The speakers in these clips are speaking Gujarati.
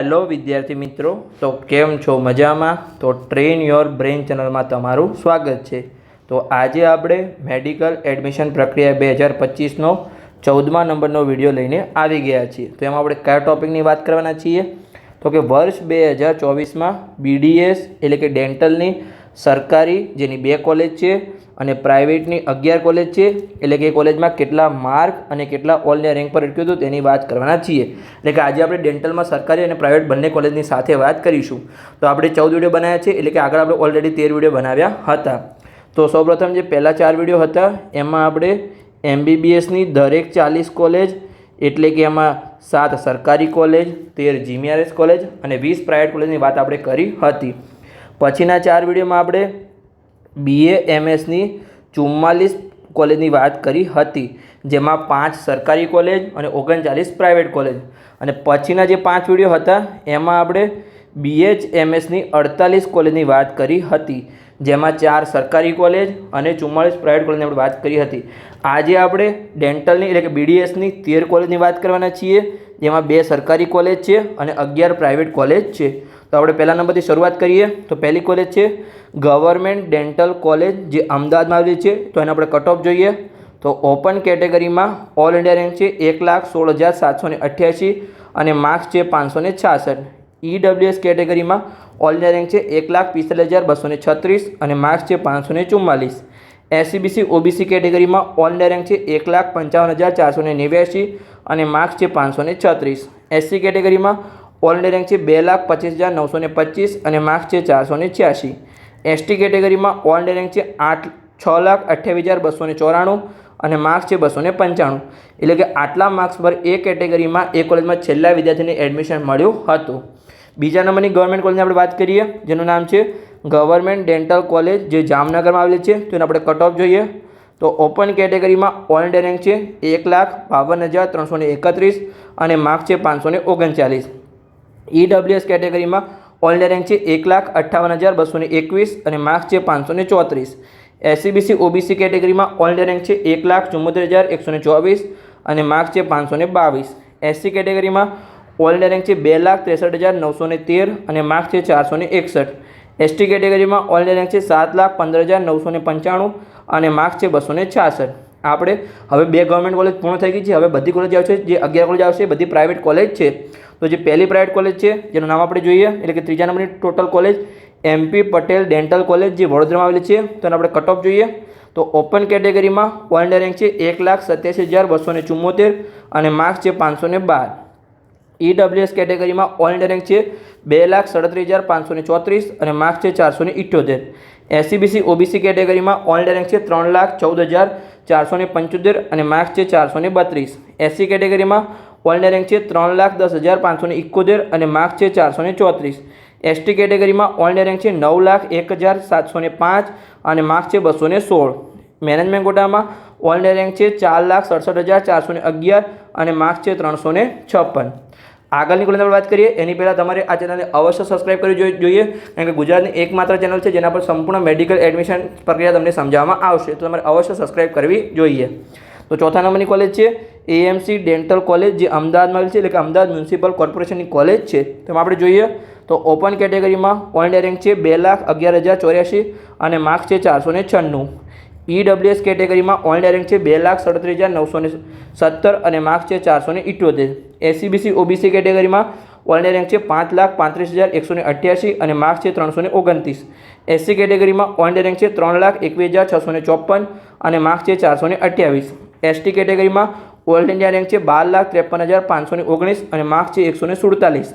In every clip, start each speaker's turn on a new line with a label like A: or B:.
A: હેલો વિદ્યાર્થી મિત્રો, તો કેમ છો? મજામાં? તો ટ્રેન યોર બ્રેન ચેનલમાં તમારું સ્વાગત છે. તો આજે આપણે મેડિકલ એડમિશન પ્રક્રિયા 2025નો 14મા નંબરનો વિડીયો લઈને આવી ગયા છીએ. તો એમાં આપણે કયા ટૉપિકની વાત કરવાના છીએ? તો કે વર્ષ 2024માં BDS એટલે કે ડેન્ટલની સરકારી જેની 2 કોલેજ છે અને પ્રાઇવેટની 11 કોલેજ છે, એટલે કે કોલેજમાં કેટલા માર્ક અને કેટલા ઓલ ઇન્ડિયા રેન્ક પર અટક્યું હતું તેની વાત કરવાના છીએ. એટલે કે આજે આપણે ડેન્ટલમાં સરકારી અને પ્રાઇવેટ બંને કોલેજની સાથે વાત કરીશું. તો આપણે 14 વિડીયો બનાવ્યા છે, એટલે કે આગળ આપણે ઓલરેડી 13 વિડીયો બનાવ્યા હતા. તો સૌપ્રથમ જે પહેલાં 4 વિડીયો હતા એમાં આપણે MBBSની દરેક 40 કોલેજ, એટલે કે એમાં 7 સરકારી કોલેજ, 13 GMRS કોલેજ અને 20 પ્રાઇવેટ કોલેજની વાત આપણે કરી હતી. પછીના 4 વિડીયોમાં આપણે BA-MSની 44 કોલેજની વાત કરી હતી, જેમાં 5 સરકારી કોલેજ અને 39 પ્રાઇવેટ કોલેજ. અને પછીના જે 5 વિડીયો હતા એમાં આપણે BH-MSની 48 કોલેજની વાત કરી હતી, જેમાં 4 સરકારી કોલેજ અને 44 પ્રાઇવેટ કોલેજની આપણે વાત કરી હતી. આજે આપણે ડેન્ટલની એટલે કે BDSની 13 કોલેજની વાત કરવાના છીએ, જેમાં 2 સરકારી કોલેજ છે અને 11 પ્રાઇવેટ કોલેજ છે. તો આપણે પહેલા નંબરથી શરૂઆત કરીએ. તો પહેલી કોલેજ છે ગવર્મેન્ટ ડેન્ટલ કોલેજ, જે અમદાવાદમાં આવેલી છે. તો એને આપણે કટ ઓફ જોઈએ. તો ઓપન કેટેગરીમાં ઓલ ઇન્ડિયા રેન્ક છે 1,16,788 અને માર્ક્સ છે 566. EWS કેટેગરીમાં ઓલ ઇન્ડિયા રેન્ક છે 1,45,236 અને માર્ક્સ છે 544. SCBC OBC કેટેગરીમાં ઓલ ઇન્ડિયા રેન્ક છે 1,55,489 અને માર્ક્સ છે 536. SC કેટેગરીમાં ઓલ ઇન્ડિયા રેન્ક છે 2,25,925 અને માર્ક્સ છે 486. ST કેટેગરીમાં ઓલ ઇન્ડિયા રેન્ક છે 6,28,294 અને માર્ક્સ છે 295. એટલે કે આટલા માર્ક્સ પર એ કેટેગરીમાં એ કોલેજમાં છેલ્લા વિદ્યાર્થીને એડમિશન મળ્યું હતું. બીજા નંબરની ગવર્મેન્ટ કોલેજની આપણે વાત કરીએ, જેનું નામ છે ગવર્મેન્ટ ડેન્ટલ કોલેજ, જે જામનગરમાં આવેલી છે. તો એને આપણે કટ ઓફ જોઈએ. તો ઓપન કેટેગરીમાં ઓલ ઇન્ડિયા રેન્ક છે 1,52,331 અને માર્ક્સ છે 539. EWS કેટેગરીમાં ઓલ ઇન્ડિયા રેન્ક છે 1,58,221 અને માર્ક્સ છે 534. SCBC OBC કેટેગરીમાં ઓલ ઇન્ડિયા રેન્ક છે 1,74,124 અને માર્ક્સ છે 522. SC કેટેગરીમાં ઓલ ઇન્ડિયા રેન્ક છે 2,63,913 અને માર્ક્સ છે 461. ST કેટેગરીમાં ઓલ ઇન્ડિયા રેન્ક છે 7,15,995 અને માર્ક્સ છે 266. આપણે હવે 2 ગવર્મેન્ટ કોલેજ પૂર્ણ થઈ ગઈ છે. હવે બધી કોલેજ આવશે, જે 11 કોલેજ આવશે બધી પ્રાઇવેટ કોલેજ છે. તો જે પહેલી પ્રાઇવેટ કોલેજ છે જેનું નામ આપણે જોઈએ, એટલે કે ત્રીજા નંબરની total college MP Patel dental college, જે વડોદરામાં આવેલી છે. તો એને આપણે કટ ઓફ જોઈએ. તો ઓપન કેટેગરીમાં ઓલ ઇન્ડિયા રેન્ક છે 1,87,274 અને માર્ક્સ છે 512. EWS કેટેગરીમાં ઓલ ઇન્ડિયા રેન્ક છે 2,37,534 અને માર્ક્સ છે 478. SCBC OBC કેટેગરીમાં ઓલ ઇન્ડિયા રેન્ક છે 3,14,475 અને માર્ક્સ છે 432. SC કેટેગરીમાં ઓલ ઇન્ડિયા રેન્ક છે 3,10,571 અને માર્ક્સ છે 434. ST કેટેગરીમાં ઓલ ઇન્ડિયા રેન્ક છે 9,01,705 અને માર્ક્સ છે 216. મેનેજમેન્ટ કોટામાં ઓલ ઇન્ડિયા રેન્ક છે 4,67,411 અને માર્ક્સ છે 356. આગળની કોલેજની આપણે વાત કરીએ એની પહેલાં તમારે આ ચેનલને અવશ્ય સબસ્ક્રાઇબ કરવી જોઈએ, કારણ કે ગુજરાતની એકમાત્ર ચેનલ છે જેના પર સંપૂર્ણ મેડિકલ એડમિશન પ્રક્રિયા તમને સમજાવવામાં આવશે. તો તમારે અવશ્ય સબસ્ક્રાઇબ કરવી જોઈએ. તો ચોથા નંબરની કોલેજ છે AMC ડેન્ટલ કોલેજ, જે અમદાવાદમાં આવેલી છે, એટલે કે અમદાવાદ મ્યુનિસિપલ કોર્પોરેશનની કોલેજ છે. તેમાં આપણે જોઈએ તો ઓપન કેટેગરીમાં ઓલ ઇન્ડિયા રેન્ક છે 2,11,084 અને માર્ક્સ છે 496. EWS કેટેગરીમાં ઓલ ઇન્ડિયા રેન્ક છે 2,37,917 અને માર્ક્સ છે 478. SCBC OBC કેટેગરીમાં ઓલ ઇન્ડિયા રેન્ક છે 5,35,188 અને માર્ક્સ છે 329. SC કેટેગરીમાં ઓલ ઇન્ડિયા રેન્ક છે 3,21,654 અને માર્ક્સ છે 428. ST કેટેગરીમાં ઓલ ઇન્ડિયા રેન્ક છે 12,53,519 અને માર્ક્સ છે 147.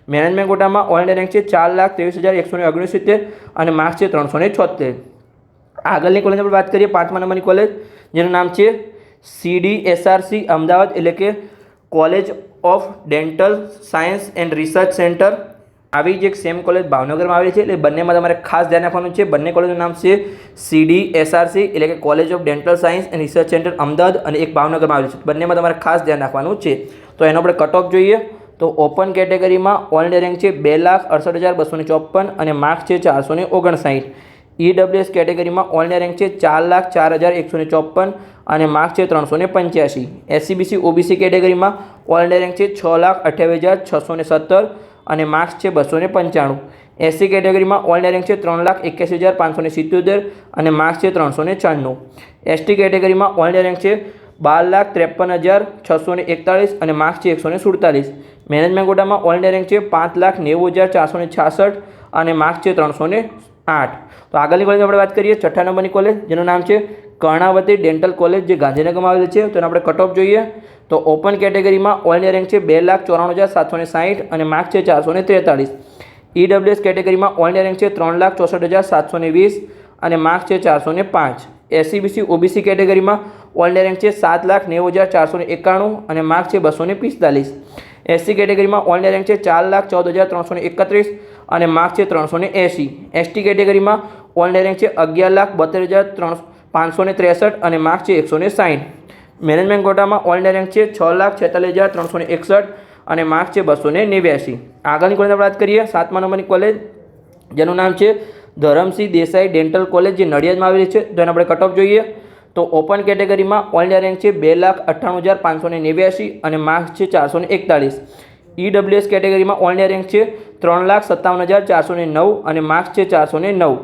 A: મેનેજમેન્ટ કોટામાં ઓલ ઇન્ડિયા રેન્ક છે 4,23,169 અને માર્ક્સ છે 376. આગળની કોલેજની આપણે વાત કરીએ, 5મા નંબરની કોલેજ, જેનું નામ છે CDSRC અમદાવાદ, એટલે કે college of dental science and research centre. આવી જ એક સેમ કોલેજ ભાવનગરમાં આવેલી છે. એટલે બંનેમાં તમારે ખાસ ધ્યાન રાખવાનું છે. બંને કોલેજનું નામ છે CDSRC, એટલે કે college of dental science and research centre Ahmedabad, અને એક ભાવનગરમાં આવેલી છે. બંનેમાં તમારે ખાસ ધ્યાન રાખવાનું છે. તો એનો આપણે કટ ઓફ જોઈએ. તો ઓપન કેટેગરીમાં ઓલ ઇન્ડિયા રેન્ક છે 2,68,254 અને માર્ક્સ છે 459. EWS કેટેગરીમાં ઓલ ઇન્ડિયા રેન્ક છે 4,04,154 અને માર્ક્સ છે 385. SCBC OBC કેટેગરીમાં ઓલ ઇન્ડિયા રેન્ક છે 6,28,617 અને માર્ક્સ છે 295. SC કેટેગરીમાં ઓલ ઇન્ડિયા રેન્ક છે 3,81,577 અને માર્ક્સ છે 394. ST કેટેગરીમાં ઓલ ઇન્ડિયા રેન્ક છે 12,53,641 અને માર્ક્સ છે 147. મેનેજમેન્ટ કોટામાં ઓલ ઇન્ડિયા રેન્ક છે 5,90,466 અને માર્ક્સ છે 308. તો આગળની કોલેજ આપણે વાત કરીએ 6ઠ્ઠા નંબરની કોલેજ જેનું નામ છે કર્ણાવતી ડેન્ટલ કોલેજ, જે ગાંધીનગરમાં આવેલી છે. તો આપણે કટ ઓફ જોઈએ તો ઓપન કેટેગરીમાં ઓલ ઇન્ડિયા રેન્ક છે 2,94,760 અને માર્ક્સ છે 443. EWS કેટેગરીમાં ઓલ ઇન્ડિયા રેન્ક છે 3,64,720 અને માર્ક્સ છે 405. SCBC OBC કેટેગરીમાં ઓલ ઇન્ડિયા રેન્ક છે 7,90,491 અને માર્ક્સ છે 245. SC કેટેગરીમાં ઓલ ઇન્ડિયા રેન્ક છે 4,14,331 અને માર્ક્સ છે 380. ST કેટેગરીમાં ઓલ ઇન્ડિયા રેન્ક છે 11,72,563 અને માર્ક્સ છે 160. મેનેજમેન્ટ કોટામાં ઓલ ઇન્ડિયા રેન્ક છે 6,46,361 અને માર્ક્સ છે 289. આગળની કોલેજ આપણે વાત કરીએ 7મા નંબરની કોલેજ જેનું નામ છે ધરમસિંહ દેસાઈ ડેન્ટલ કોલેજ, જે નડિયાદમાં આવેલી છે. તો એને આપણે કટ ઓફ જોઈએ તો ઓપન કેટેગરીમાં ઓલ ઇન્ડિયા રેન્ક છે 2,98,589 અને માર્ક્સ છે 441. EWS કેટેગરીમાં ઓલ ઇન્ડિયા રેન્ક છે 3,57,409 અને માર્ક્સ છે 409.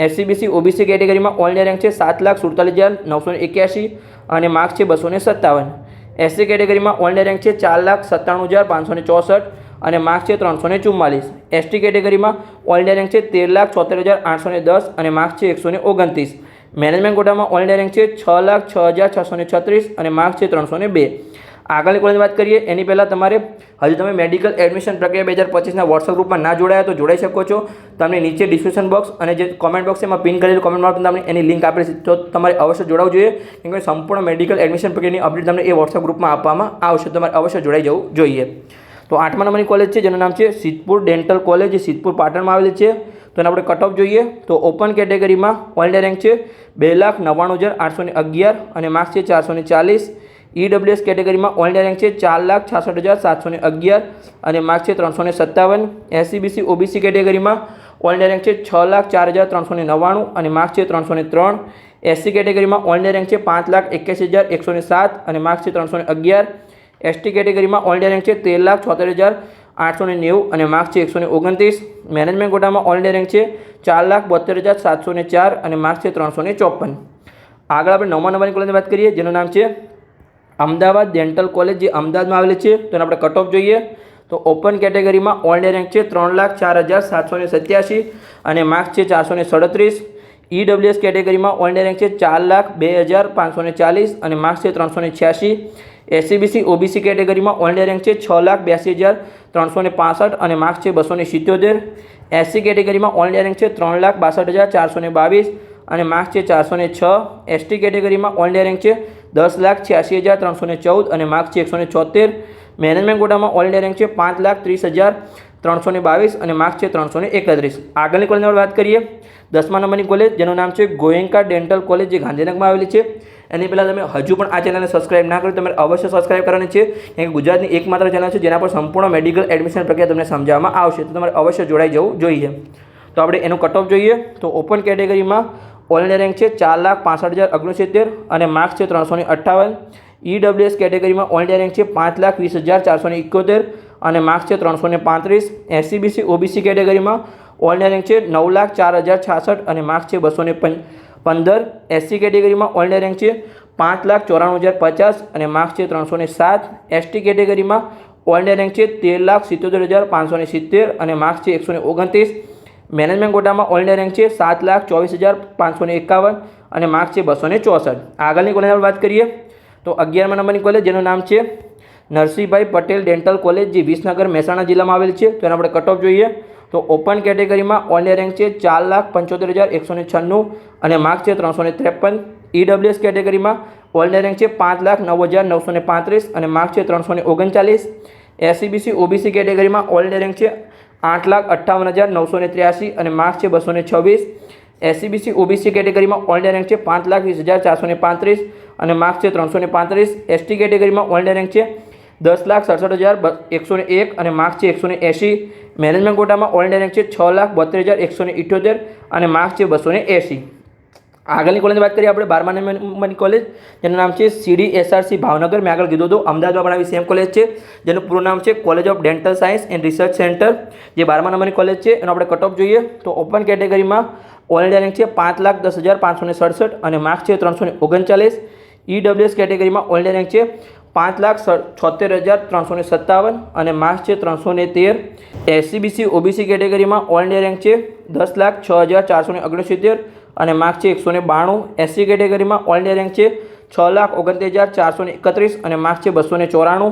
A: SCBC OBC કેટેગરીમાં ઓલ ઇન્ડિયા રેન્ક છે 7,47,981 અને માર્ક્સ છે 257. SC કેટેગરીમાં ઓલ ઇન્ડિયા રેન્ક છે 4,97,564 અને માર્ક્સ છે 344. ST કેટેગરીમાં ઓલ ઇન્ડિયા રેન્ક છે 13,76,810 અને માર્ક્સ છે 129. મેનેજમેન્ટ કોટામાં ઓલ ઇન્ડિયા રેન્ક છે 6,06,636 અને માર્ક્સ છે 302. આગળની કોલેજની વાત કરીએ એની પહેલાં તમારે હજી તમે મેડિકલ એડમિશન પ્રક્રિયા 2025ના વોટ્સઅપ ગ્રુપમાં ના જોડાયા તો જોડાઈ શકો છો. તમને નીચે ડિસ્ક્રિપ્શન બોક્સ અને જે કોમેન્ટ બોક્સ એમાં પિન કરેલું કોમેન્ટમાં તમને એની લિંક આપેલી છે, તો તમારે અવશ્ય જોડાવવું જોઈએ, કેમ કે સંપૂર્ણ મેડિકલ એડમિશન પ્રક્રિયાની અપડેટ તમને એ વોટ્સઅપ ગ્રુપમાં આપવામાં આવશે. તમારે અવશ્ય જોડાઈ જવું જોઈએ. તો 8મા નંબરની કોલેજ છે જેનું નામ છે સિદ્ધપુર ડેન્ટલ કોલેજ, જે સિદ્ધપુર પાટણમાં આવેલી છે. તો એને આપણે કટ ઓફ જોઈએ તો ઓપન કેટેગરીમાં ઓલ ઇન્ડિયા રેન્ક છે 2,99,811 અને માર્ક્સ છે 440. EWS કેટેગરીમાં ઓલ ઇન્ડિયા રેન્ક છે 4,66,711 અને માર્ક્સ છે 357. SCBC OBC કેટેગરીમાં ઓલ ઇન્ડિયા રેન્ક છે 6,04,399 અને માર્ક્સ છે 303. SC કેટેગરીમાં ઓલ ઇન્ડિયા રેન્ક છે 5,81,107 અને માર્ક્સ છે 311. ST કેટેગરીમાં ઓલ ઇન્ડિયા રેન્ક છે 13,74,890 અને માર્ક્સ છે 129. મેનેજમેન્ટ કોટામાં ઓલ ઇન્ડિયા રેન્ક છે 4,72,704 અને માર્ક્સ છે 354. આગળ આપણે 9મા નંબરની કોલેજની વાત કરીએ જેનું નામ છે અમદાવાદ ડેન્ટલ કોલેજ, જે અમદાવાદમાં આવેલી છે. તો એને આપણે કટ ઓફ જોઈએ તો ઓપન કેટેગરીમાં ઓલ ઇન્ડિયા રેન્ક છે 3,04,787 અને માર્ક્સ છે 437. EWS કેટેગરીમાં ઓલ ઇન્ડિયા રેન્ક છે 4,02,540 અને માર્ક્સ છે 386. SCBC OBC કેટેગરીમાં ઓલ ઇન્ડિયા રેન્ક છે 6,82,365 અને માર્ક્સ છે 277. SC કેટેગરીમાં ઓલ ઇન્ડિયા રેન્ક છે 3,62,422 અને માર્ક્સ છે 406. ST કેટેગરીમાં ઓલ ઇન્ડિયા રેન્ક છે 10,86,314 અને માર્ક્સ છે 176. મેનેજમેન્ટ કોટામાં ઓલ ઇન્ડિયા રેન્ક છે 5,30,322 અને માર્ક્સ છે 331. આગળની કોલેજની વાત કરીએ 10મા નંબરની કોલેજ જેનું નામ છે ગોયંકા ડેન્ટલ કોલેજ, જે ગાંધીનગરમાં આવેલી છે. એની પહેલાં તમે હજુ પણ આ ચેનલને સબસ્ક્રાઇબ ના કરો, તમારે અવશ્ય સબસ્ક્રાઇબ કરવાની છે, કેમ કે ગુજરાતની એકમાત્ર ચેનલ છે જેના પર સંપૂર્ણ મેડિકલ એડમિશન પ્રક્રિયા તમને સમજાવવામાં આવશે. તો તમારે અવશ્ય જોડાઈ જવું જોઈએ. તો આપણે એનું કટ ઓફ જોઈએ તો ઓપન કેટેગરીમાં ઓલ ઇન્ડિયા રેન્ક છે 4,65,069 અને માર્ક્સ છે 358. EWS કેટેગરીમાં ઓલ ઇન્ડિયા રેન્ક છે 5,20,471 અને માર્ક્સ છે 335. SCBC OBC કેટેગરીમાં ઓલ ઇન્ડિયા રેન્ક છે 9,04,066 અને માર્ક્સ છે 215. SC કેટેગરીમાં ઓલ ઇન્ડિયા રેન્ક છે 5,94,050 અને માર્ક્સ છે 307. ST કેટેગરીમાં ઓલ ઇન્ડિયા રેન્ક છે 13,77,570 અને માર્ક્સ છે 129. મેનેજમેન્ટ કોટામાં ઓલ ઇન્ડિયા રેન્ક છે 7,24,551 અને માર્ક્સ છે 264. આગળની કોલેજની વાત કરીએ તો 11મા નંબરની કોલેજ જેનું નામ છે નરસિંહભાઈ પટેલ ડેન્ટલ કોલેજ, જે વિસનગર મહેસાણા જિલ્લામાં આવેલી છે. તો એને આપણે કટ ઓફ જોઈએ તો ઓપન કેટેગરીમાં ઓલ ઇન્ડિયા રેન્ક છે 4,75,196 અને માર્ક્સ છે 353. EWS કેટેગરીમાં ઓલ ઇન્ડિયા રેન્ક છે 5,09,935 અને માર્ક્સ છે 339. SCBC OBC કેટેગરીમાં ઓલ ઇન્ડિયા રેન્ક છે 8,58,983 અને માર્ક્સ છે 226. SCBC OBC કેટેગરીમાં ઓલ ઇન્ડિયા રેન્ક છે 5,20,435 અને માર્ક્સ છે 335. ST કેટેગરીમાં ઓલ ઇન્ડિયા રેન્ક છે 10,67,101 અને માર્ક્સ છે 180. મેનેજમેન્ટ કોટામાં ઓલ ઇન્ડિયા રેન્ક છે 6,72,178 અને માર્ક્સ છે 280. આગળની કોલેજની વાત કરીએ આપણે 12મા નંબરની કોલેજ, જેનું નામ છે CDSRC ભાવનગર. મેં આગળ કીધું હતું અમદાવાદમાં પણ આવી સેમ કોલેજ છે, જેનું પૂરું નામ છે college of dental science and research centre, જે 12મા નંબરની કોલેજ છે. એનો આપણે કટ ઓફ જોઈએ તો ઓપન કેટેગરીમાં ઓલ ઇન્ડિયા રેન્ક છે 5,10,567 અને માર્ક્સ છે 339. EWS કેટેગરીમાં ઓલ ઇન્ડિયા રેન્ક છે 5,76,357 અને માર્ક્સ છે 313. SCBC OBC કેટેગરીમાં ઓલ ઇન્ડિયા રેન્ક છે 10,06,469 અને માર્ક્સ છે 192. SC કેટેગરીમાં ઓલ ઇન્ડિયા રેન્ક છે 6,29,431 અને માર્ક્સ છે 294.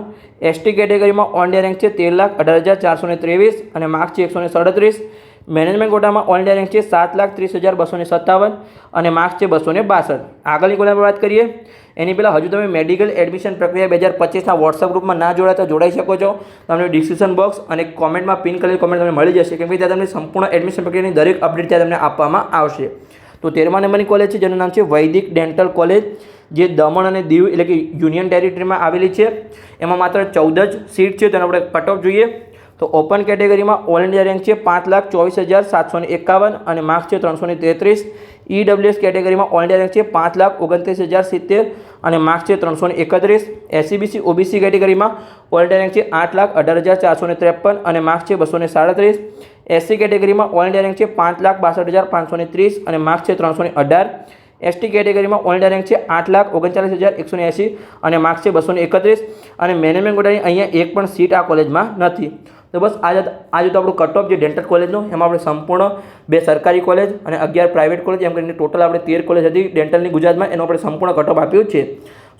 A: ST કેટેગરીમાં ઓલ ઇન્ડિયા રેન્ક છે 13,18,423 અને માર્ક્સ છે 137. મેનેજમેન્ટ કોટામાં ઓલ ઇન્ડિયા રેન્ક છે 7,30,257 અને માર્ક્સ છે 262. આગળની કોલેજની વાત કરીએ એની પહેલાં હજુ તમે મેડિકલ એડમિશન પ્રક્રિયા 2025ના વોટ્સઅપ ગ્રુપમાં ના જોડાતા જોડાઈ શકો છો. તમને ડિસ્ક્રિપ્શન બોક્સ અને કોમેન્ટમાં પિન કરેલી કોમેન્ટ તમને મળી જશે, કેમ કે ત્યાં તમને સંપૂર્ણ એડમિશન પ્રક્રિયાની દરેક અપડેટ ત્યાં તમને આપવામાં આવશે. તો 13મા નંબરની કોલેજ છે જેનું નામ છે વૈદિક ડેન્ટલ કોલેજ, જે દમણ અને દીવ એટલે કે યુનિયન ટેરિટરીમાં આવેલી છે. એમાં માત્ર 14 જ સીટ છે. તેનો આપણે કટ ઓફ જોઈએ તો ઓપન કેટેગરીમાં ઓલ ઇન્ડિયા રેન્ક છે 5,24,751 અને માર્ક્સ છે 333. EWS કેટેગરીમાં ઓલ ઇન્ડિયા રેન્ક છે 5,29,070 અને માર્ક્સ છે 331. SCBC OBC કેટેગરીમાં ઓલ ઇન્ડિયા રેન્ક છે 8,18,453 અને માર્ક્સ છે 237. SC કેટેગરીમાં ઓલ ઇન્ડિયા રેન્ક છે 5,62,530 અને માર્ક્સ છે 318. ST કેટેગરીમાં ઓલ ઇન્ડિયા રેન્ક છે 8,39,180 અને માર્ક્સ છે 231. અને મેનેજમેન્ટ કોટાની અહીંયા એક પણ સીટ આ કોલેજમાં નથી. તો બસ આજે તો આપણું કટ ઓફ જે ડેન્ટલ કોલેજનું, એમાં આપણે સંપૂર્ણ 2 સરકારી કોલેજ અને 11 પ્રાઇવેટ કોલેજ, એમ કરીને ટોટલ આપણે 13 કોલેજ હતી ડેન્ટલની ગુજરાતમાં, એનો આપણે સંપૂર્ણ કટ ઓફ આપ્યું છે.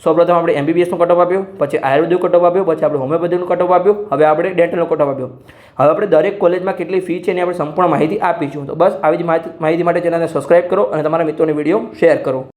A: સૌપ્રથમ આપણે MBBSનો કટ ઓફ આપ્યો, પછી આયુર્વેદિક કટ ઓફ આપ્યો, પછી આપણે હોમિયોપેથીનું કટ ઓફ આપ્યું, હવે આપણે ડેન્ટલનો કટ ઓફ આપ્યો. હવે આપણે દરેક કોલેજમાં કેટલી ફી છે એની આપણે સંપૂર્ણ માહિતી આપીશું. તો બસ આવી જ માહિતી માટે ચેનલને સબસ્ક્રાઇબ કરો અને તમારા મિત્રોને વિડીયો શેર કરો.